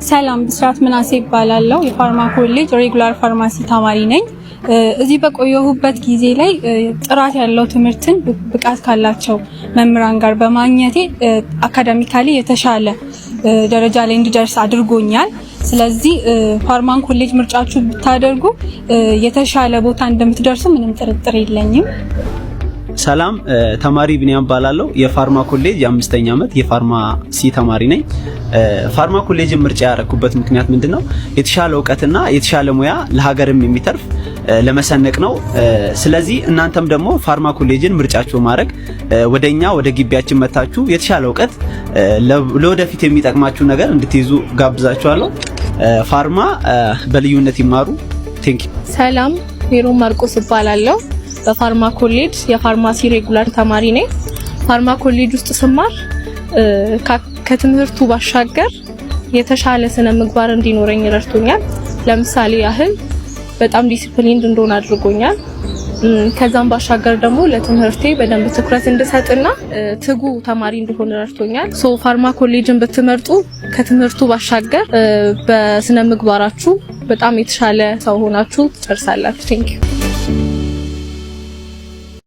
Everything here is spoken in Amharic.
ሰላም ብስራት ምናሴ ይባላልው የፋርማ ኮሌጅ ሬጉላር ፋርማሲ ተማሪ ነኝ። እዚህ በቆየሁበት ጊዜ ላይ ጥራት ያለው ትምህርትን ብቃት ካላቸው መምህራን ጋር በማግኘቴ አካዳሚካሊ የተሻለ ደረጃ ላይ እንድደርስ አድርጎኛል። ስለዚህ ፋርማን ኮሌጅ ምርጫችሁ ብታደርጉ የተሻለ ቦታ እንደምትደርሱ ምንም ጥርጥር የለኝም። ሰላም ተማሪ ቢኒያም ባላለው የፋርማ ኮሌጅ የ5ኛ ዓመት የፋርማሲ ተማሪ ነኝ። ፋርማ ኮሌጅ ምርጫ ያደረኩበት ምክንያት ምንድነው? የተሻለ ዕውቀትና የተሻለ ሙያ ለሀገርም የሚተርፍ ለመሰነቅ ነው። ስለዚህ እናንተም ደግሞ ፋርማ ኮሌጅን ምርጫችሁ ማድረግ ወደኛ ወደ ግቢያችን መታችሁ የተሻለ ዕውቀት ለወደፊት የሚጠቅማችሁ ነገር እንድትይዙ ጋብዛችኋለሁ። ፋርማ በልዩነት ይማሩ። ቴንክ ዩ። ሰላም ሜሮን ማርቆስ እባላለሁ። በፋርማ ኮሌጅ የፋርማሲ ሬጉላር ተማሪ ነኝ። ፋርማ ኮሌጅ ውስጥ ስማር ከትምህርቱ ባሻገር የተሻለ ስነ ምግባር እንዲኖረኝ ረድቶኛል። ለምሳሌ ያህል በጣም ዲሲፕሊንድ እንደሆነ አድርጎኛል። ከዛም ባሻገር ደግሞ ለትምህርቴ በደንብ ትኩረት እንድሰጥና ትጉ ተማሪ እንደሆነ ረድቶኛል። ፋርማ ኮሌጅን ብትመርጡ ከትምህርቱ ባሻገር በስነ ምግባራችሁ በጣም የተሻለ ሰው ሆናችሁ ትጨርሳላችሁ። ቴንክ ዩ።